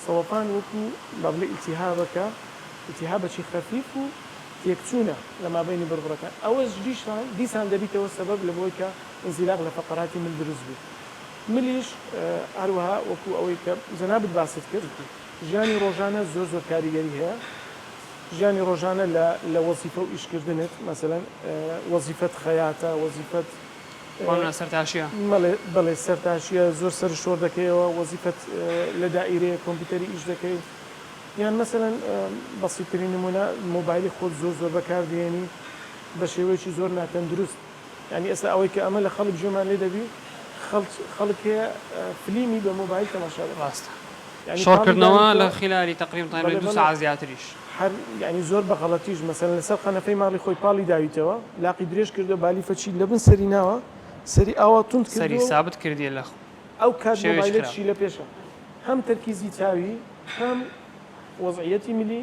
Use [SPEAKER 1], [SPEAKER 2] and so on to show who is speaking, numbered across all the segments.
[SPEAKER 1] سەوەپان وەکو با بڵێ ئیلتیهابێکی خەفیف و تێکچوونە لە مابەینی بربڕەکان ئەوەش دیسان دەبیتەوە سەبەب لە بۆی کە ئینزیلاق لە فەقەراتی مل دروست بێت. ملیش هەروەها وەکو ئەوەی کە جەنابت باست کرد ژیانی ڕۆژانە زۆر کاریگەری هەیە. ژیانی ڕۆژانە لە وەزیفە و ئیشکردنت مەسەلەن وەزیفەت خەیاتە وەزیفەت
[SPEAKER 2] سەرتاشیە
[SPEAKER 1] بەڵێ سەرتاشیە زۆر سەر شۆر دەکەیەوە وەزیفەت لە دائیرەیە کۆمپیوتەری ئیش دەکەی یان مەسەلەن بەسیطترین نمونە مۆبایلی خۆت زۆر بەکاردێنی بە شێوەیەکی زۆر ناتەندروست ینی ئێستا ئەوەی کە ئەمە لە خەڵک ژێمان لێ دەبی خەڵک هەیە فلیمی بە مۆبایل تەماشا
[SPEAKER 2] ڕاستە شۆڕکردنەوە لە خلالی تقریبا 2 ساعت زیاتریش
[SPEAKER 1] هەر ینی زۆر بە غەڵەتیش مەسەلەن لەسەر قەنەفەی ماڵی خۆی پاڵی داویتەوە لاقی درێژ کردو بالیفەچی لەبن سەری ناوە سەری ئاوا تونند
[SPEAKER 2] سەری سابت کردی لە
[SPEAKER 1] ئەو کات مۆبایلێکی لە پێشە هەم تەرکیزی چاوی هەم وەزعیەتی ملی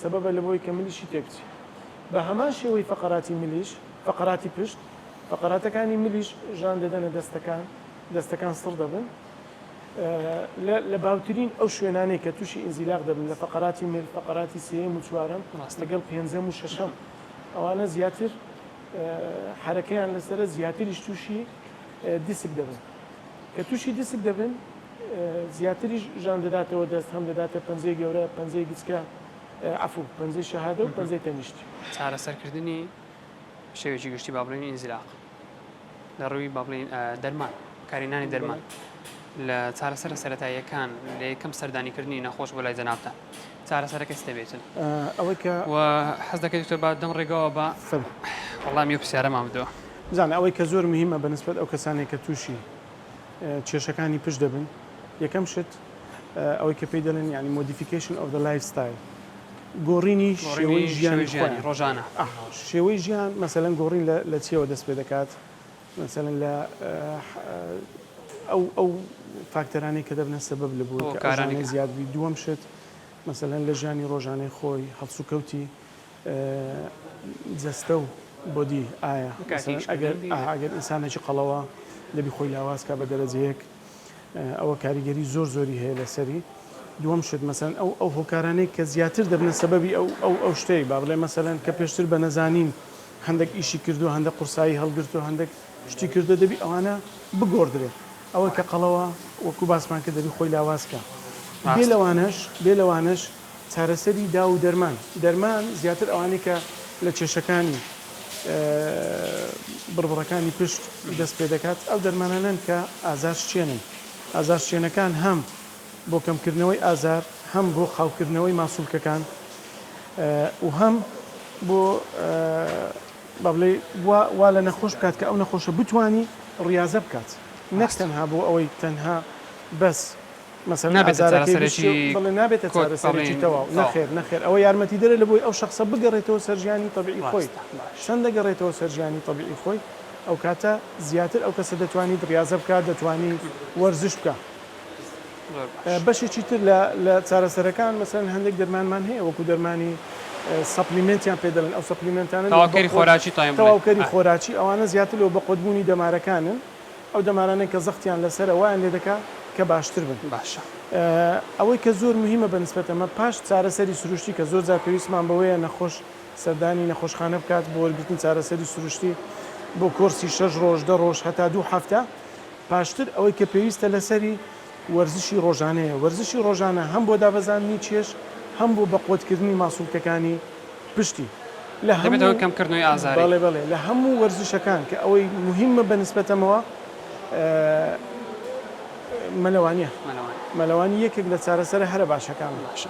[SPEAKER 1] سەبەبە لە بۆی کە ملیشی تێکچی بە هەمان شێوەی فەقەراتی ملیش فەقەراتی پشت فەقەراتەکانی ملیش ژان دەدەنە دەستەکان سڕ دەبن لە باوترین ئەو شوێنانەی کە تووشی ئینزیلاق دەبن لە فەقەراتی مل فەقەراتی سێم و چوارەم لەگەڵ پێنجەم و شەشەم ئەوانە زیاتر حرەکەیان لەسرە زیاتریش تووشی دیسک دەبن کە تووشی دیسک دەبن زیاتریش ژان دەداتەوە دەست هەم دەداتە پەنجەی گەورە پەنجەی گچکە عەفو پەنجەی شەهادە و پەنجەی تەنیشتی
[SPEAKER 2] چارەسەرکردنی شێوێکی گشتی با بڵێن ئینزیلاق لە ڕووی با بڵێن دەرمان کارینانی دەرمان لە چارەسەر سەرەتاییەکان لە یەکەم سەردانیکردنی نەخۆش بۆ لای جەنابتان چارەسەرەکەی دەبێتن
[SPEAKER 1] ئەوەی کە
[SPEAKER 2] حەز دەکەیت با دەم ڕێگەوە بە وەڵامی و پرسیارە مامدەوە
[SPEAKER 1] بزانە ئەوەی کە زۆر مهمە بەنسبەت ئەو کەسانێک کە تووشی کێشەکانی پشت دەبن یەکەم شت ئەوەی کە پێی دەڵێن ینی مۆدیفیکیشن ئۆف دە لایفستایل گۆڕینی شێوەی ژیانی
[SPEAKER 2] ڕۆژانە
[SPEAKER 1] شێوەی ژیان مەسەلەن گۆڕین لە چیەوە دەست پێ دەکات مەسەلەن لە ئەو فاکتەرانی کە دەبنە سەبەب لە بوو کارانی زیادبی دووەم شت مەسەلەن لە ژیانی ڕۆژانەی خۆی هەڵسو کەوتی جەستە و بۆدی ئایا ئەگەر ئینسانێکی قەڵەوە دەبی خۆی لاوازکە بە دەرەجەیەک ئەوە کاریگەری زۆری هەیە لەسەری دووەم شت مەسەلەن ئەو هۆکارانەی کە زیاتر دەبنە سەبەبی ئەو شتەی با بڵێ مەسەلەن کە پێشتر بە نەزانین هەندێک ئیشی کردو هەندێک قورسایی هەڵگرتو هەندێک شتی کردو دەبی ئەوانە بگۆڕدرێت ئەوە کە قەڵەوە وەکو باسمان کە دەبی خۆی لاوازکە بێ لەوانش چارەسەری دا و دەرمان زیاتر ئەوانەی کە لە کێشەکانی بربڕەکانی پشت دەست پێ دەکات ئەو دەرمانانن کە ئازار شتێنن ئازار شتێنەکان هەم بۆ کەمکردنەوەی ئازار هەم بۆ خاوکردنەوەی ماسوولکەکان و هەم بۆ با بڵێ وا لە نەخۆش بکات کە ئەو نەخۆشە بتوانی ڕاضە بکات نەک تەنها بۆ ئەوەی تەنها بەس مەسەلەن نابێتە چارەسەرێکی تەواو نەخێر ئەوە یارمەتی دەرە لە بۆی ئەو شخصە بگەڕێتەوە سەر ژیانی تەبیعی خۆی چەند دەگەڕێتەوە سەر ژیانی تەبیعی خۆی ئەو کاتە زیاتر ئەو کەسە دەتوانیت ڕاضە بکات دەتوانیت وەرزش بکە بەشێکی تر لە چارەسەرەکان مەسەلەن هەندێک دەرمانمان هەیە وەکو دەرمانی سەپلیمنتیان پێ دەڵێن ئەو سەپلیمنتانە تەواوکەری خۆراکی ئەوانە زیاتر لەوە بە قوتبوونی دەمارەکانن ئەو دەمارانەی کە زەختیان لەسەر وایان لێ دەکات کە باشتر بن
[SPEAKER 2] باشە
[SPEAKER 1] ئەوەی کە زۆر مهمە بەنسبەت ئەمە پاش چارەسەری سروشتی کە زۆر جار پێویستمان بەوەیە نەخۆش سەردانی نەخۆشخانە بکات بۆ وەرگرتن چارەسەری سروشتی بۆ کۆرسی 6 ڕۆژ 10 ڕۆژ هەتا 2 هەفتە پاشتر ئەوەی کە پێویستە لەسەری وەرزشی ڕۆژانەیە وەرزشی ڕۆژانە هەم بۆ دابەزاننی چێش هەم بۆ بەقوتکردنی ماسوولکەکانی پشتی لە
[SPEAKER 2] هەموو کەمکردنەوەی ئازاری
[SPEAKER 1] بەڵێ لە هەموو وەرزشەکان کە ئەوەی مهمە بەنسبەتەمەوە مەلەوانیە مەلەوانی یەکێک لە چارەسەرە هەرە باشەکان باشە